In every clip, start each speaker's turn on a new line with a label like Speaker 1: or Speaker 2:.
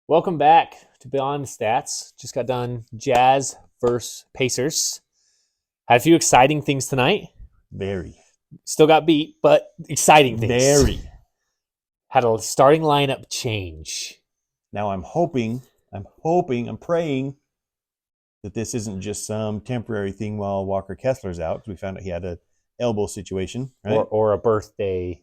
Speaker 1: Welcome back to Beyond Stats. Just got done Jazz versus Pacers. Had a few exciting things tonight.
Speaker 2: Very.
Speaker 1: Still got beat, but exciting things.
Speaker 2: Very.
Speaker 1: Had a starting lineup change.
Speaker 2: Now I'm praying that this isn't just some temporary thing while Walker Kessler's out, because we found out he had an elbow situation, right?
Speaker 1: Or a birthday.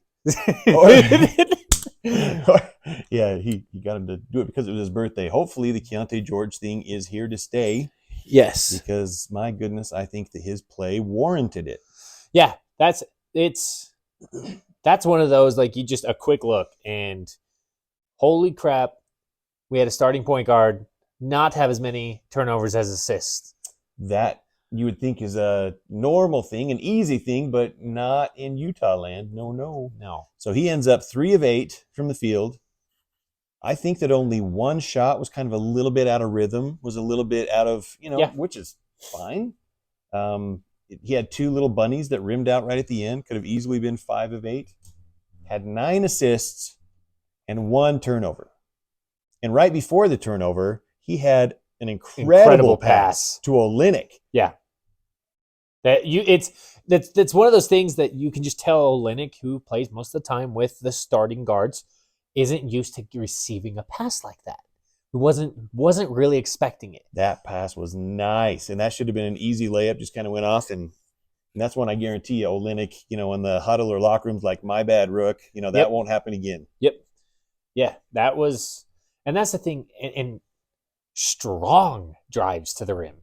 Speaker 2: Yeah, he got him to do it because it was his birthday. Hopefully the Keontae George thing is here to stay.
Speaker 1: Yes.
Speaker 2: Because, my goodness, I think that his play warranted it.
Speaker 1: Yeah, that's one of those, like, you just a quick look and holy crap, we had a starting point guard not have as many turnovers as assists.
Speaker 2: That you would think is a normal thing, an easy thing, but not in Utah land. No. So he ends up 3 of 8 from the field. I think that only one shot was kind of a little bit out of rhythm, was a little bit out of, which is fine. He had 2 little bunnies that rimmed out right at the end. Could have easily been 5 of 8. Had 9 assists and 1 turnover. And right before the turnover, he had an incredible pass to Olynyk.
Speaker 1: Yeah. That's one of those things that you can just tell Olynyk, who plays most of the time with the starting guards, isn't used to receiving a pass like that. He wasn't really expecting it.
Speaker 2: That pass was nice, and that should have been an easy layup. Just kind of went off, and that's when I guarantee you, Olynyk, in the huddle or locker rooms, like, my bad, Rook. That won't happen again.
Speaker 1: Yep. Yeah, that was, and that's the thing. And strong drives to the rim.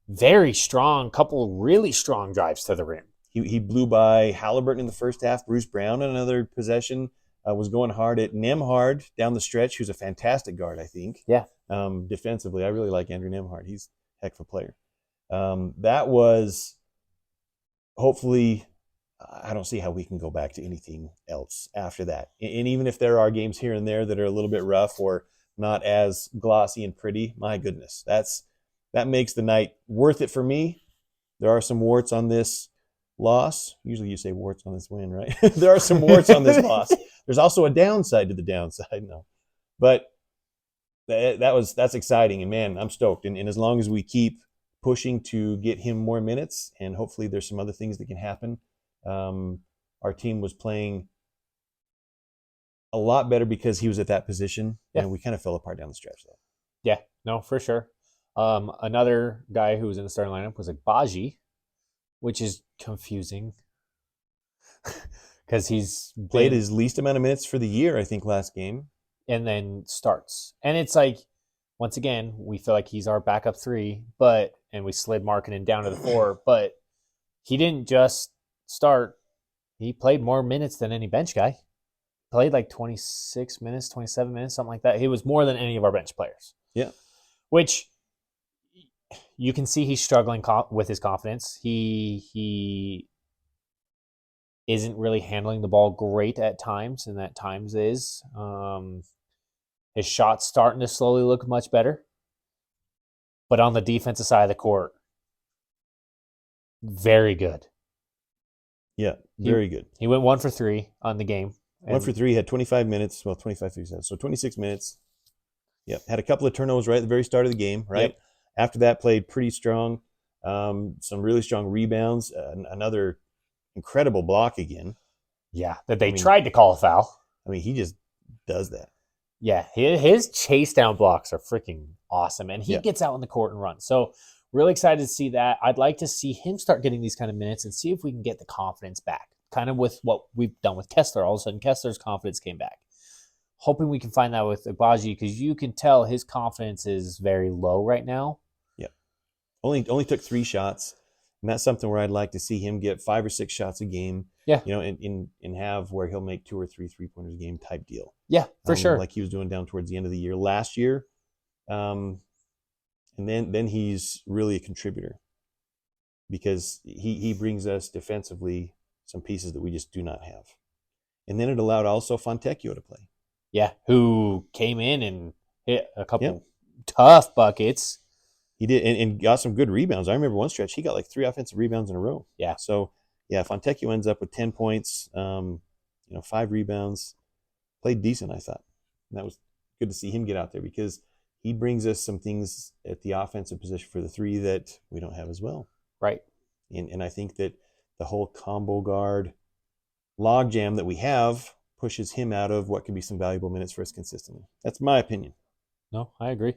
Speaker 1: Very strong, couple really strong drives to the rim.
Speaker 2: He blew by Halliburton in the first half. Bruce Brown in another possession was going hard at Nembhard down the stretch, who's a fantastic guard, I think.
Speaker 1: Yeah.
Speaker 2: Defensively, I really like Andrew Nembhard. He's a heck of a player. That was, hopefully, I don't see how we can go back to anything else after that. And even if there are games here and there that are a little bit rough or not as glossy and pretty, my goodness, that makes the night worth it for me. There are some warts on this loss. Usually you say warts on this win, right? There are some warts on this loss. There's also a downside to the downside. No, but that's exciting, and man, I'm stoked. And as long as we keep pushing to get him more minutes, and hopefully there's some other things that can happen. Our team was playing a lot better because he was at that position, and we kind of fell apart down the stretch, though.
Speaker 1: Yeah, no, for sure. Another guy who was in the starting lineup was Baji, which is confusing because he's
Speaker 2: played his least amount of minutes for the year, I think, last game.
Speaker 1: And then starts. And it's like, once again, we feel like he's our backup 3, and we slid Markkanen down to the 4, but he didn't just start. He played more minutes than any bench guy. Played like 26 minutes, 27 minutes, something like that. He was more than any of our bench players.
Speaker 2: Yeah.
Speaker 1: Which you can see he's struggling with his confidence. He isn't really handling the ball great at times, and at times is. His shot's starting to slowly look much better. But on the defensive side of the court, very good.
Speaker 2: Yeah, very good.
Speaker 1: He went 1 for 3 on the game.
Speaker 2: 1 for 3, had 25 minutes. Well, 25, 37. So 26 minutes. Yep. Had a couple of turnovers right at the very start of the game, right? Yep. After that, played pretty strong. Some really strong rebounds. Another incredible block again.
Speaker 1: Yeah, that they tried to call a foul.
Speaker 2: I mean, he just does that.
Speaker 1: Yeah, his chase down blocks are freaking awesome. And he gets out in the court and runs. So really excited to see that. I'd like to see him start getting these kind of minutes and see if we can get the confidence back. Kind of with what we've done with Kessler. All of a sudden, Kessler's confidence came back. Hoping we can find that with Agbaji, because you can tell his confidence is very low right now.
Speaker 2: Yeah. Only took 3 shots. And that's something where I'd like to see him get 5 or 6 shots a game.
Speaker 1: Yeah.
Speaker 2: And have where he'll make 2 or 3 3-pointers a game type deal.
Speaker 1: Yeah, for sure.
Speaker 2: Like he was doing down towards the end of the year last year. And then he's really a contributor because he brings us defensively some pieces that we just do not have. And then it allowed also Fontecchio to play.
Speaker 1: Yeah, who came in and hit a couple tough buckets.
Speaker 2: He did, and got some good rebounds. I remember one stretch, he got like 3 offensive rebounds in a row.
Speaker 1: Yeah.
Speaker 2: So, Fontecchio ends up with 10 points, 5 rebounds. Played decent, I thought. And that was good to see him get out there because he brings us some things at the offensive position for the three that we don't have as well.
Speaker 1: Right.
Speaker 2: And I think that the whole combo guard logjam that we have pushes him out of what could be some valuable minutes for us consistently. That's my opinion.
Speaker 1: No, I agree.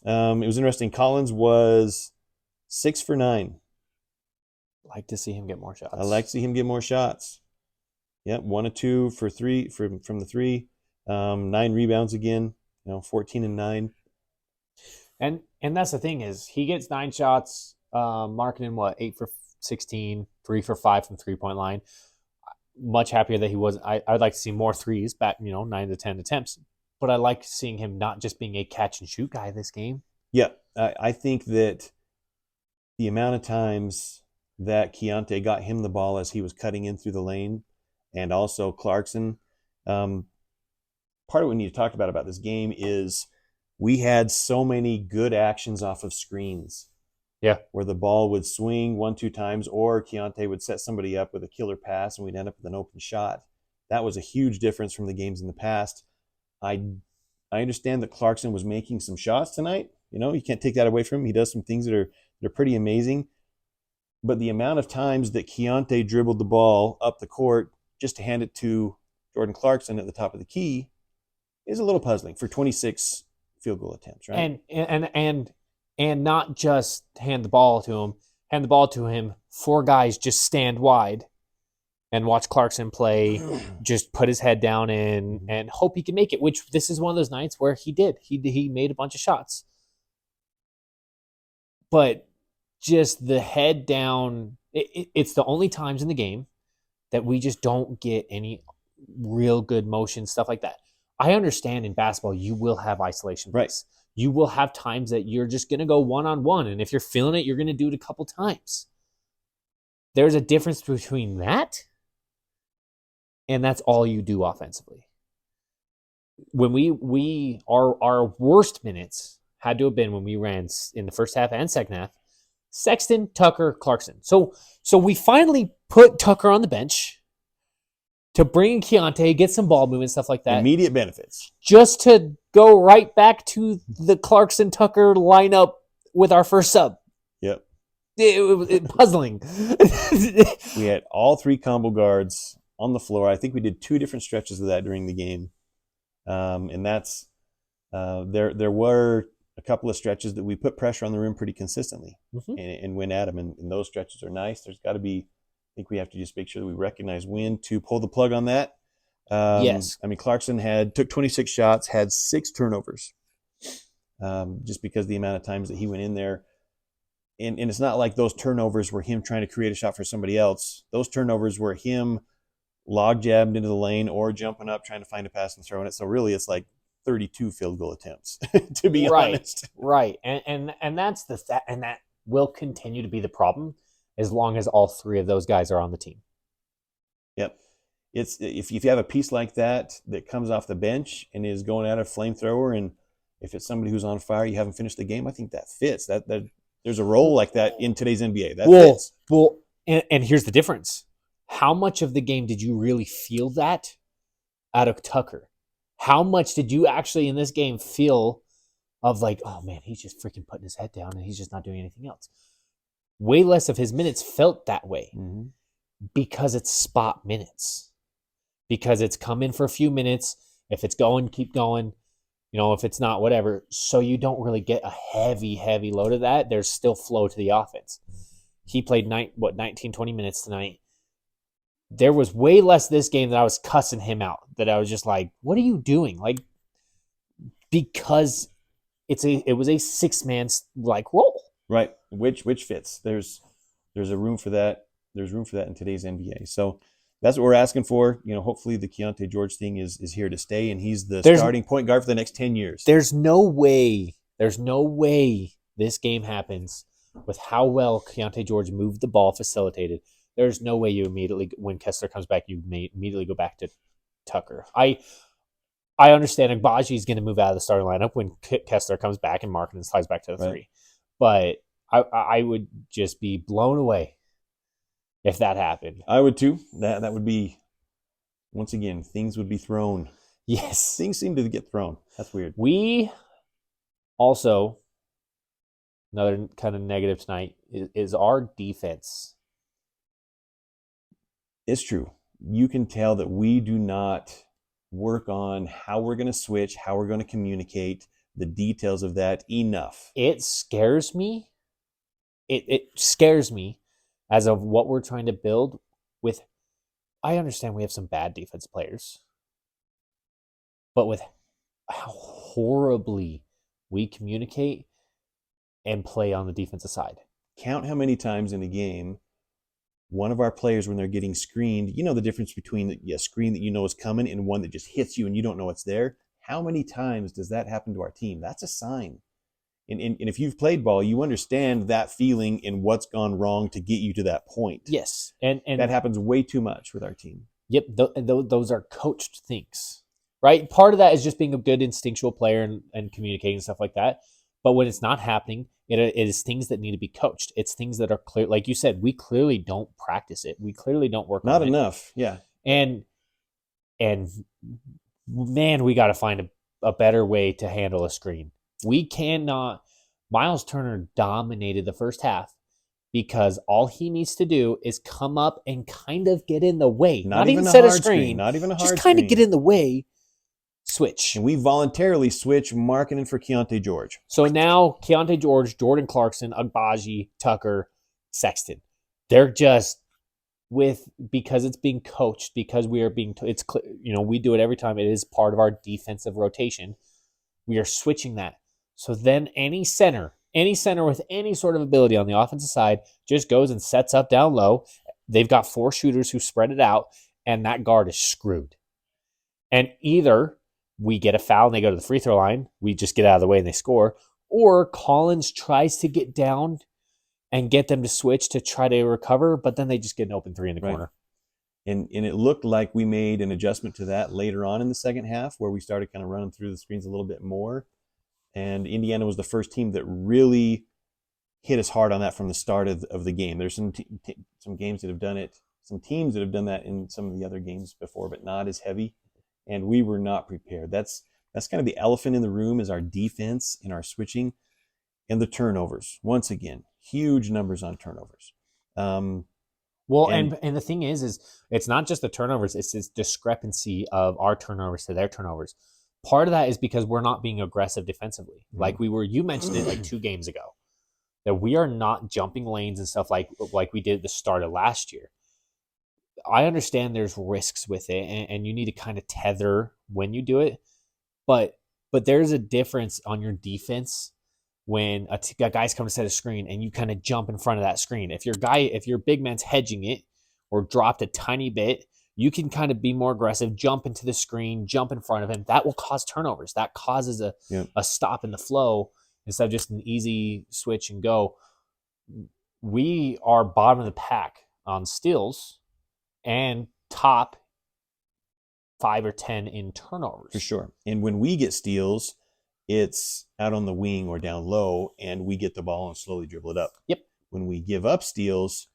Speaker 2: It was interesting. Collins was 6 for 9.
Speaker 1: Like to see him get more shots.
Speaker 2: I like to see him get more shots. Yep, 1 of 2 for 3 from the 3. 9 rebounds again. 14 and 9.
Speaker 1: And that's the thing is he gets 9 shots, marking 8 for 16, 3 for 5 from 3-point line. Much happier that he wasn't. I'd like to see more threes back, 9 to 10 attempts. But I like seeing him not just being a catch and shoot guy this game.
Speaker 2: Yeah, I think that the amount of times that Keontae got him the ball as he was cutting in through the lane, and also Clarkson, part of what we need to talk about this game is we had so many good actions off of screens.
Speaker 1: Yeah.
Speaker 2: Where the ball would swing 1-2 times, or Keontae would set somebody up with a killer pass and we'd end up with an open shot. That was a huge difference from the games in the past. I understand that Clarkson was making some shots tonight. You can't take that away from him. He does some things that are pretty amazing. But the amount of times that Keontae dribbled the ball up the court just to hand it to Jordan Clarkson at the top of the key is a little puzzling for 26 field goal attempts, right?
Speaker 1: And not just hand the ball to him. 4 guys just stand wide and watch Clarkson play, just put his head down and hope he can make it, which this is one of those nights where he did. He made a bunch of shots. But just the head down, it's the only times in the game that we just don't get any real good motion, stuff like that. I understand in basketball you will have isolation plays. Right. You will have times that you're just going to go one-on-one, and if you're feeling it, you're going to do it a couple times. There's a difference between that and that's all you do offensively. When our worst minutes had to have been when we ran in the first half and second half, Sexton, Tucker, Clarkson. So we finally put Tucker on the bench to bring in Keontae, get some ball movement, stuff like that.
Speaker 2: Immediate benefits.
Speaker 1: Just to go right back to the Clarkson-Tucker lineup with our first sub.
Speaker 2: Yep.
Speaker 1: It was puzzling.
Speaker 2: We had all 3 combo guards on the floor. I think we did 2 different stretches of that during the game. And that's there were a couple of stretches that we put pressure on the rim pretty consistently and went at them. And those stretches are nice. There's got to be, I think we have to just make sure that we recognize when to pull the plug on that.
Speaker 1: Yes.
Speaker 2: I mean, Clarkson took 26 shots, had 6 turnovers, just because the amount of times that he went in there. And it's not like those turnovers were him trying to create a shot for somebody else. Those turnovers were him log jabbed into the lane or jumping up trying to find a pass and throwing it. So really, it's like 32 field goal attempts, to be honest.
Speaker 1: Right. And that's and that will continue to be the problem as long as all 3 of those guys are on the team.
Speaker 2: Yep. It's if you have a piece like that comes off the bench and is going at a flamethrower, and if it's somebody who's on fire, you haven't finished the game, I think that fits. That there's a role like that in today's NBA. That fits.
Speaker 1: Well, and here's the difference. How much of the game did you really feel that out of Tucker? How much did you actually in this game feel of like, oh man, he's just freaking putting his head down and he's just not doing anything else? Way less of his minutes felt that way because it's spot minutes. Because it's come in for a few minutes. If it's going, keep going. If it's not, whatever. So you don't really get a heavy load of that. There's still flow to the offense. He played 19, 20 minutes tonight. There was way less this game that I was cussing him out. That I was just like, what are you doing? Like, because it was a 6-man like role.
Speaker 2: Right. Which fits. There's a room for that. There's room for that in today's NBA. So that's what we're asking for. Hopefully the Keontae George thing is here to stay, and he's the starting point guard for the next 10 years.
Speaker 1: There's no way this game happens with how well Keontae George moved the ball, facilitated. There's no way you immediately, when Kessler comes back, you may immediately go back to Tucker. I understand Agbaji is going to move out of the starting lineup when Kessler comes back and Markkanen slides back to the 3. But I would just be blown away if that happened.
Speaker 2: I would too. That would be, once again, things would be thrown.
Speaker 1: Yes.
Speaker 2: Things seem to get thrown. That's weird.
Speaker 1: We also, another kind of negative tonight is our defense.
Speaker 2: It's true. You can tell that we do not work on how we're going to switch, how we're going to communicate, the details of that enough.
Speaker 1: It scares me. It scares me as of what we're trying to build with. I understand we have some bad defense players, but with how horribly we communicate and play on the defensive side.
Speaker 2: Count how many times in a game one of our players, when they're getting screened, you know the difference between a screen that you know is coming and one that just hits you and you don't know it's there. How many times does that happen to our team? That's a sign. And if you've played ball, you understand that feeling and what's gone wrong to get you to that point.
Speaker 1: Yes, and
Speaker 2: that happens way too much with our team.
Speaker 1: Yep, those are coached things, right? Part of that is just being a good instinctual player and communicating and stuff like that. But when it's not happening, it is things that need to be coached. It's things that are clear. Like you said, we clearly don't practice it. We clearly don't work on it.
Speaker 2: Not enough, yeah.
Speaker 1: And man, we got to find a better way to handle a screen. We cannot. Miles Turner dominated the first half because all he needs to do is come up and kind of get in the way. Not even set a screen.
Speaker 2: Not even a hard
Speaker 1: just kind of get in the way. Switch.
Speaker 2: And we voluntarily switch marketing for Keontae George.
Speaker 1: So now Keontae George, Jordan Clarkson, Agbaji, Tucker, Sexton. They're just because it's being coached, because we are being, we do it every time. It is part of our defensive rotation. We are switching that. So then any center with any sort of ability on the offensive side just goes and sets up down low. They've got 4 shooters who spread it out, and that guard is screwed. And either we get a foul and they go to the free throw line, we just get out of the way and they score, or Collins tries to get down and get them to switch to try to recover, but then they just get an open 3 in the corner.
Speaker 2: And it looked like we made an adjustment to that later on in the second half, where we started kind of running through the screens a little bit more. And Indiana was the first team that really hit us hard on that from the start of the game. There's some games that have done it, some teams that have done that in some of the other games before, but not as heavy. And we were not prepared. That's kind of the elephant in the room, is our defense and our switching and the turnovers. Once again, huge numbers on turnovers. And
Speaker 1: the thing is it's not just the turnovers, it's this discrepancy of our turnovers to their turnovers. Part of that is because we're not being aggressive defensively. Like you mentioned it like 2 games ago, that we are not jumping lanes and stuff like we did at the start of last year. I understand there's risks with it, and you need to kind of tether when you do it. But there's a difference on your defense when a guy's coming to set a screen and you kind of jump in front of that screen. If your big man's hedging it or dropped a tiny bit, you can kind of be more aggressive, jump into the screen, jump in front of him. That will cause turnovers. That causes a stop in the flow instead of just an easy switch and go. We are bottom of the pack on steals and top 5 or 10 in turnovers.
Speaker 2: For sure. And when we get steals, it's out on the wing or down low, and we get the ball and slowly dribble it up.
Speaker 1: Yep.
Speaker 2: When we give up steals,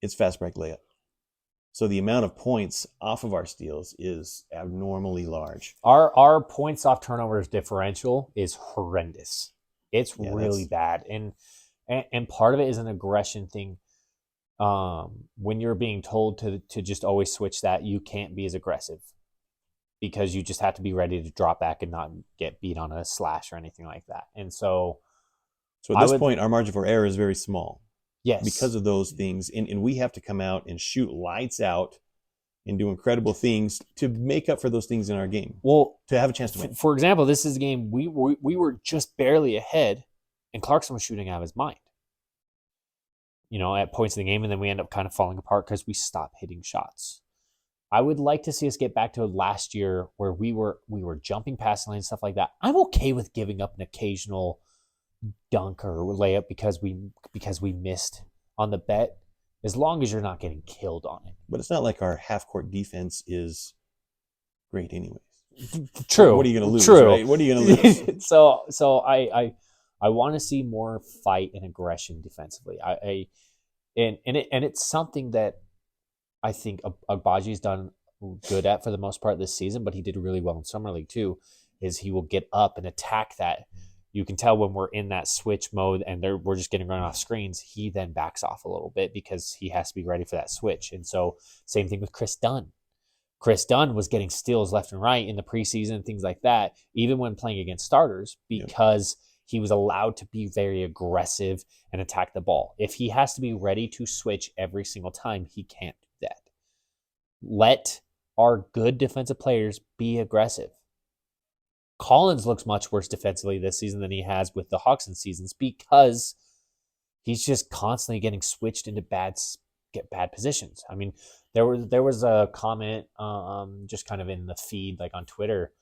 Speaker 2: it's fast break layup. So the amount of points off of our steals is abnormally large.
Speaker 1: Our points off turnovers differential is horrendous. It's really bad. And part of it is an aggression thing. When you're being told to just always switch that, you can't be as aggressive because you just have to be ready to drop back and not get beat on a slash or anything like that. And so
Speaker 2: at this point, our margin for error is very small.
Speaker 1: Yes.
Speaker 2: Because of those things. And we have to come out and shoot lights out and do incredible things to make up for those things in our game.
Speaker 1: Well,
Speaker 2: to have a chance to win.
Speaker 1: For example, this is a game we were just barely ahead, and Clarkson was shooting out of his mind. At points in the game, and then we end up kind of falling apart because we stopped hitting shots. I would like to see us get back to last year where we were jumping past the lane and stuff like that. I'm okay with giving up an occasional dunk or layup because we missed on the bet, as long as you're not getting killed on it.
Speaker 2: But it's not like our half-court defense is great anyways.
Speaker 1: True.
Speaker 2: What are you going to lose?
Speaker 1: True.
Speaker 2: Right? What are you going to lose?
Speaker 1: So I want to see more fight and aggression defensively. It's something that I think Agbaji's done good at for the most part this season, but he did really well in Summer League too. is he will get up and attack that. You can tell when we're in that switch mode and we're just getting run off screens, he then backs off a little bit because he has to be ready for that switch. And so same thing with Chris Dunn. Chris Dunn was getting steals left and right in the preseason, things like that, even when playing against starters, because he was allowed to be very aggressive and attack the ball. If he has to be ready to switch every single time, he can't do that. Let our good defensive players be aggressive. Collins looks much worse defensively this season than he has with the Hawks in seasons because he's just constantly getting switched into bad positions. I mean, there was a comment just kind of in the feed, like on Twitter,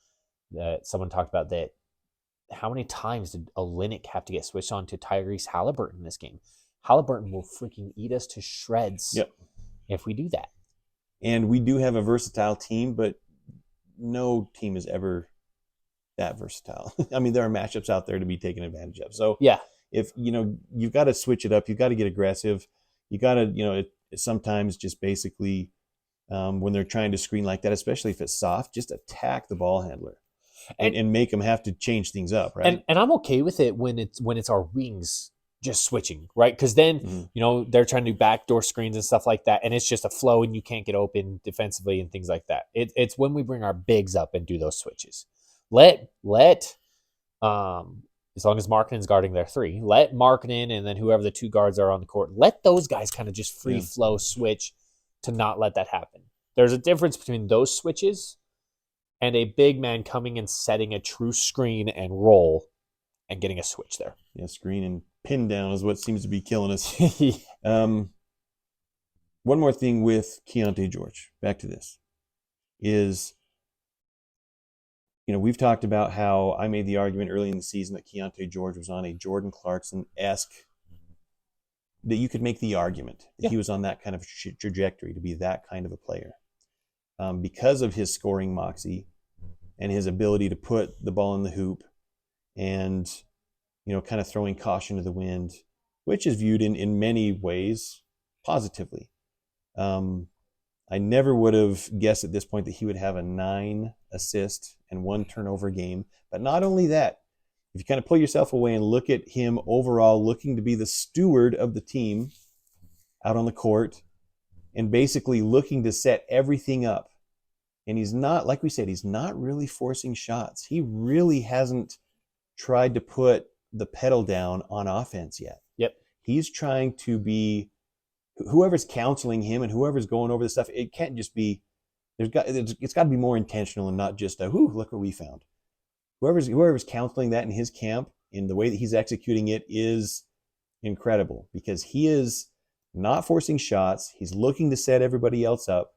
Speaker 1: that someone talked about that. How many times did Olynyk have to get switched on to Tyrese Halliburton in this game? Halliburton will freaking eat us to shreds if we do that.
Speaker 2: And we do have a versatile team, but no team is ever that versatile. I mean, there are matchups out there to be taken advantage of. So if you've got to switch it up, you've got to get aggressive. You got to sometimes just basically when they're trying to screen like that, especially if it's soft, just attack the ball handler and make them have to change things up, right?
Speaker 1: And I'm okay with it when it's our wings just switching, right? Because then they're trying to do backdoor screens and stuff like that, and it's just a flow, and you can't get open defensively and things like that. It's when we bring our bigs up and do those switches. Let as long as Markkanen's guarding their three, let Markkanen and then whoever the two guards are on the court, let those guys kind of just free flow switch to not let that happen. There's a difference between those switches and a big man coming and setting a true screen and roll and getting a switch there.
Speaker 2: Yeah, screen and pin down is what seems to be killing us. One more thing with Keyonte George, back to this, is we've talked about how I made the argument early in the season that Keyonte George was on a Jordan Clarkson-esque, that you could make the argument that he was on that kind of trajectory to be that kind of a player. Because of his scoring moxie and his ability to put the ball in the hoop and, kind of throwing caution to the wind, which is viewed in many ways positively. I never would have guessed at this point that he would have a 9 assist and 1 turnover game. But not only that, if you kind of pull yourself away and look at him overall looking to be the steward of the team out on the court and basically looking to set everything up. And he's not, like we said, he's not really forcing shots. He really hasn't tried to put the pedal down on offense yet. He's trying to be whoever's counseling him and whoever's going over this stuff. It can't just be it's got to be more intentional and not just look what we found. Whoever's counseling that in his camp, in the way that he's executing it, is incredible, because he is not forcing shots. He's looking to set everybody else up.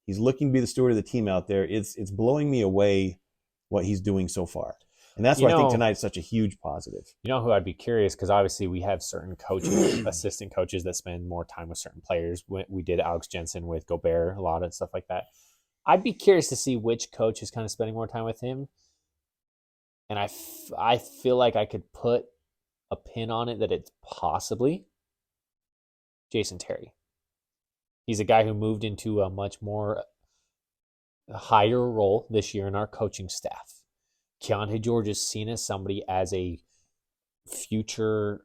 Speaker 2: He's looking to be the steward of the team out there. It's blowing me away what he's doing so far. And that's why I think tonight's such a huge positive.
Speaker 1: You know who I'd be curious, because obviously we have certain coaches, assistant coaches that spend more time with certain players. We did Alex Jensen with Gobert a lot and stuff like that. I'd be curious to see which coach is kind of spending more time with him. And I feel like I could put a pin on it that it's possibly Jason Terry. He's a guy who moved into a much more higher role this year in our coaching staff. Keyonte George is seen as somebody as the future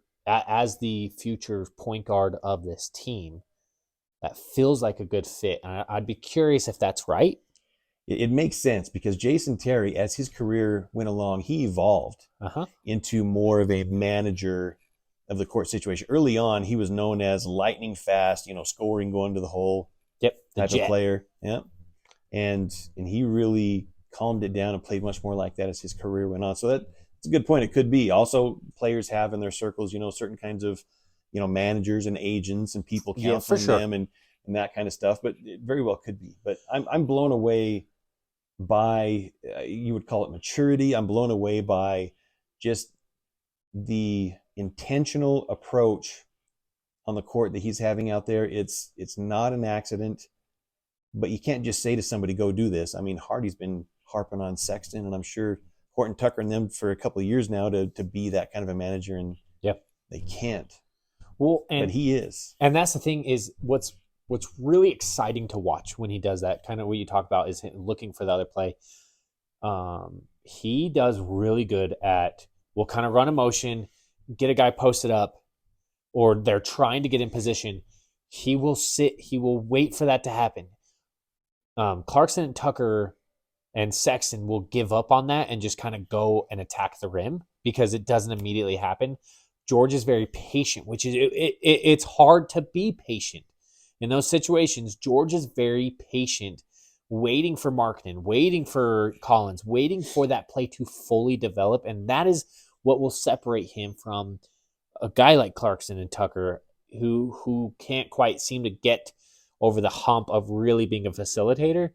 Speaker 1: point guard of this team. That feels like a good fit. And I'd be curious if that's right.
Speaker 2: It makes sense, because Jason Terry, as his career went along, he evolved into more of a manager of the court situation. Early on, he was known as lightning fast, scoring, going to the hole type of player. And he really calmed it down and played much more like that as his career went on. So that's a good point. It could be. Also, players have in their circles, certain kinds of, managers and agents and people counseling them and that kind of stuff. But it very well could be. But I'm blown away by, you would call it maturity. I'm blown away by just the intentional approach on the court that he's having out there. It's not an accident, but you can't just say to somebody, go do this. I mean, Hardy's been harping on Sexton, and I'm sure Horton Tucker and them for a couple of years now to be that kind of a manager, and they can't.
Speaker 1: Well,
Speaker 2: but he is.
Speaker 1: And that's the thing, is what's really exciting to watch when he does that, kind of what you talk about, is looking for the other play. he does really good at, we'll kind of run a motion, get a guy posted up, or they're trying to get in position. He will sit, he will wait for that to happen. Clarkson and Tucker and Sexton will give up on that and just kind of go and attack the rim because it doesn't immediately happen. George is very patient, which is it's hard to be patient in those situations. George is very patient, waiting for Markkanen, waiting for Collins, waiting for that play to fully develop, and that is what will separate him from a guy like Clarkson and Tucker, who can't quite seem to get over the hump of really being a facilitator.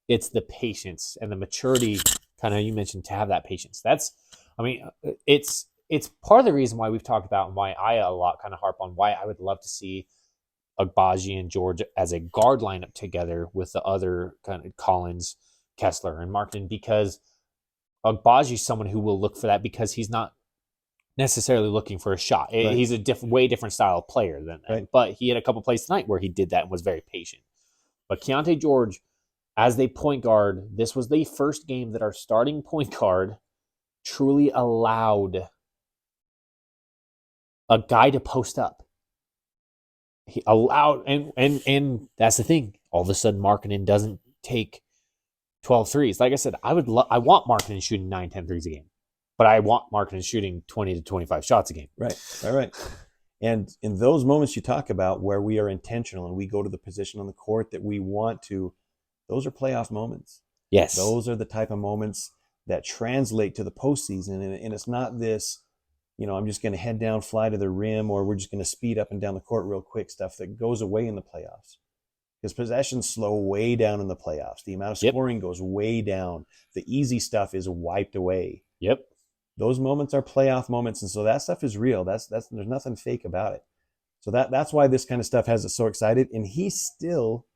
Speaker 1: It's the patience and the maturity, kind of, you mentioned, to have that patience. That's, I mean, it's part of the reason why we've talked about, and why I a lot kind of harp on why I would love to see Agbaji and George as a guard lineup together with the other kind of Collins, Kessler, and Markkanen, because Agbaji is someone who will look for that because he's not necessarily looking for a shot. Right. He's a way different style of player than that. Right. But he had a couple plays tonight where he did that and was very patient. But Keontae George, as the point guard, this was the first game that our starting point guard truly allowed a guy to post up. He allowed, and that's the thing. All of a sudden, Markkanen doesn't take 12 threes. Like I said, I want Markkanen shooting 9-10 threes a game. But I want Markkanen shooting 20 to 25 shots a game.
Speaker 2: Right. And in those moments you talk about where we are intentional and we go to the position on the court that we want to, those are playoff moments.
Speaker 1: Yes.
Speaker 2: Those are the type of moments that translate to the postseason. And it's not this, I'm just going to head down, fly to the rim, or we're just going to speed up and down the court real quick stuff that goes away in the playoffs. Because possessions slow way down in the playoffs. The amount of scoring goes way down. The easy stuff is wiped away.
Speaker 1: Yep.
Speaker 2: Those moments are playoff moments, and so that stuff is real. That's there's nothing fake about it. So that's why this kind of stuff has us so excited. And he still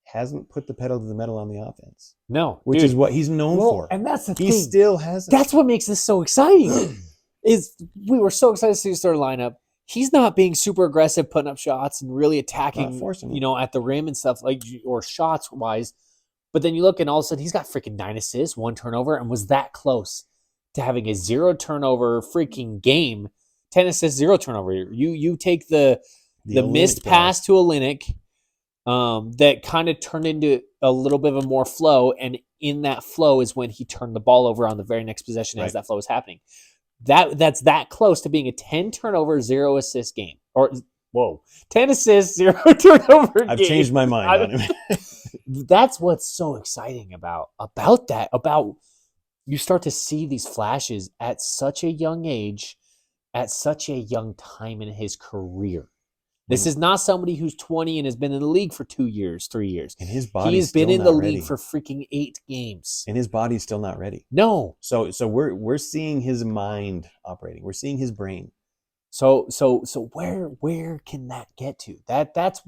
Speaker 2: hasn't put the pedal to the metal on the offense.
Speaker 1: No,
Speaker 2: which is what he's known for.
Speaker 1: And that's the thing.
Speaker 2: He still hasn't.
Speaker 1: That's what makes this so exciting. Is we were so excited to see the starting lineup. He's not being super aggressive, putting up shots and really attacking, at the rim and stuff or shots wise. But then you look and all of a sudden he's got freaking 9 assists, 1 turnover, and was that close to having a 0 turnover freaking game. 10 assists, 0 turnover. You take the missed pass to Olynyk that kind of turned into a little bit of a more flow, and in that flow is when he turned the ball over on the very next possession as that flow was happening. That's that close to being a 10 turnover, 0 assist game. Or 10 assists, 0 turnover game.
Speaker 2: I've changed my mind on him.
Speaker 1: That's what's so exciting about that. About you start to see these flashes at such a young age, at such a young time in his career. This is not somebody who's 20 and has been in the league for 2 years, 3 years.
Speaker 2: And his body's
Speaker 1: He's been in the league for freaking 8 games.
Speaker 2: And his body's still not ready.
Speaker 1: No.
Speaker 2: So we're seeing his mind operating. We're seeing his brain.
Speaker 1: So where can that get to? That's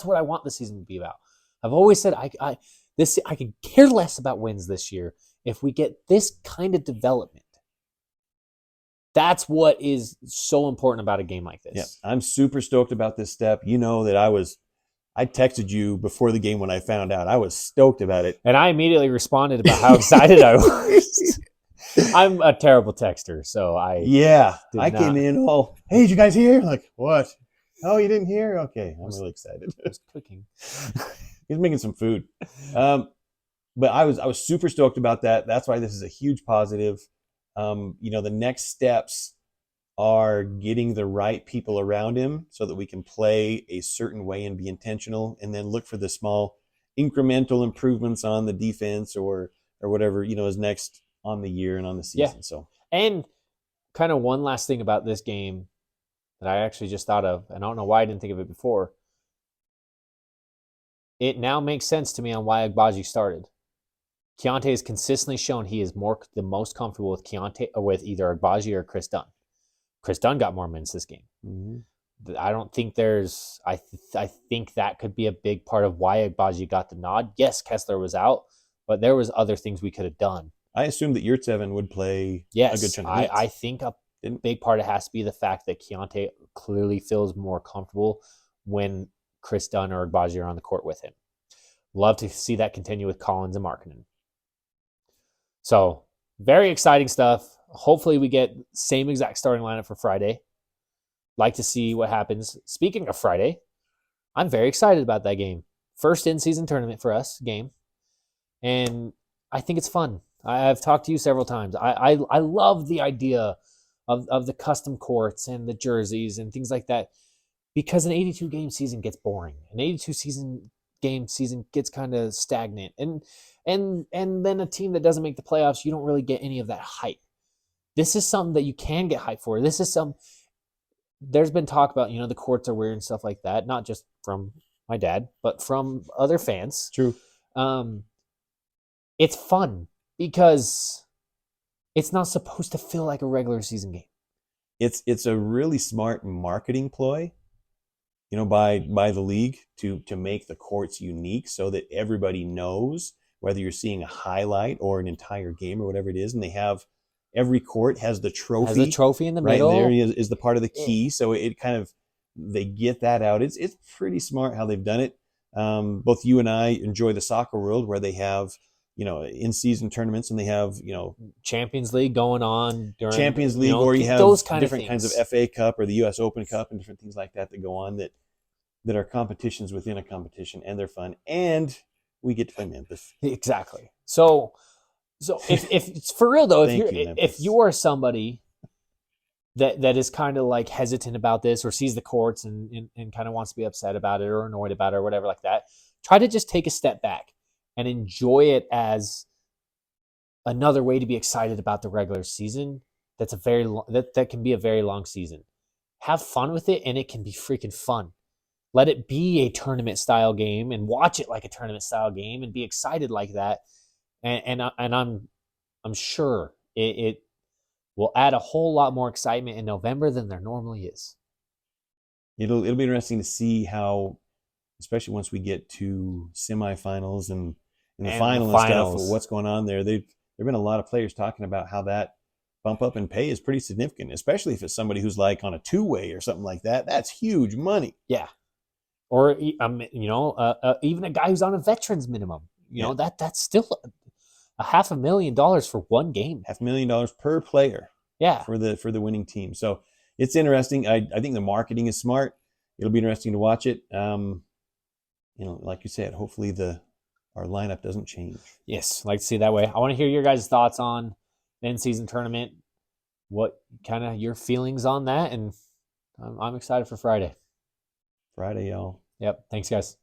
Speaker 1: what I want the season to be about. I've always said I could care less about wins this year if we get this kind of development. That's what is so important about a game like this.
Speaker 2: Yeah, I'm super stoked about this step. You know that I texted you before the game when I found out. I was stoked about it.
Speaker 1: And I immediately responded about how excited I was. I'm a terrible texter, so I
Speaker 2: came in all, hey, did you guys hear? Like, what? Oh, you didn't hear? Okay, I'm really excited.
Speaker 1: I was cooking.
Speaker 2: He's making some food. But I was super stoked about that. That's why this is a huge positive. The next steps are getting the right people around him so that we can play a certain way and be intentional, and then look for the small incremental improvements on the defense or whatever, is next on the year and on the season.
Speaker 1: Yeah.
Speaker 2: So,
Speaker 1: and kind of one last thing about this game that I actually just thought of, and I don't know why I didn't think of it before. It now makes sense to me on why Agbaji started. Keontae has consistently shown he is the most comfortable with Keontae or with either Agbaji or Chris Dunn. Chris Dunn got more minutes this game. Mm-hmm. I don't think there's. I think that could be a big part of why Agbaji got the nod. Yes, Kessler was out, but there was other things we could have done.
Speaker 2: I assumed that Yurtseven would play a good chunk of minutes.
Speaker 1: I think a big part of it has to be the fact that Keontae clearly feels more comfortable when Chris Dunn or Agbaji are on the court with him. Love to see that continue with Collins and Markkanen. So Very exciting stuff. Hopefully we get same exact starting lineup for Friday. Like to see what happens. Speaking of Friday, I'm very excited about that game. First in-season tournament for us game, and I think it's fun. I've talked to you several times. I love the idea of the custom courts and the jerseys and things like that because an 82 game season gets boring. An 82 game season gets kind of stagnant, and then a team that doesn't make the playoffs, you don't really get any of that hype. This is something that you can get hype for. This is some. There's been talk about the courts are weird and stuff like that, not just from my dad, but from other fans.
Speaker 2: True.
Speaker 1: It's fun because it's not supposed to feel like a regular season game.
Speaker 2: It's a really smart marketing ploy, by the league to make the courts unique so that everybody knows whether you're seeing a highlight or an entire game or whatever it is, and they have every court has the trophy.
Speaker 1: Has the trophy in the
Speaker 2: right
Speaker 1: middle.
Speaker 2: There is the part of the key, so it kind of they get that out. It's pretty smart how they've done it. Both you and I enjoy the soccer world where they have in-season tournaments, and they have
Speaker 1: Champions League going on during
Speaker 2: Champions League, or you have
Speaker 1: those kind
Speaker 2: different
Speaker 1: of
Speaker 2: kinds of FA Cup or the US Open Cup and different things like that go on that are competitions within a competition, and they're fun, and we get to play Memphis.
Speaker 1: Exactly. So if it's for real though, if you are somebody that is kind of like hesitant about this or sees the courts and kind of wants to be upset about it or annoyed about it or whatever like that, try to just take a step back and enjoy it as another way to be excited about the regular season. That's a very that can be a very long season. Have fun with it, and it can be freaking fun. Let it be a tournament style game and watch it like a tournament style game and be excited like that. And I'm sure it will add a whole lot more excitement in November than there normally is.
Speaker 2: It'll be interesting to see how, especially once we get to semifinals and the final and stuff, what's going on there. There've been a lot of players talking about how that bump up in pay is pretty significant, especially if it's somebody who's like on a two-way or something like that. That's huge money.
Speaker 1: Yeah. Or even a guy who's on a veterans minimum. That's still $500,000 for one game.
Speaker 2: $500,000 per player.
Speaker 1: Yeah.
Speaker 2: For the winning team. So it's interesting. I think the marketing is smart. It'll be interesting to watch it. Like you said, hopefully our lineup doesn't change.
Speaker 1: Yes, I'd like to see it that way. I want to hear your guys' thoughts on the in-season tournament. What kind of your feelings on that? And I'm excited for Friday.
Speaker 2: Friday, y'all.
Speaker 1: Yep. Thanks, guys.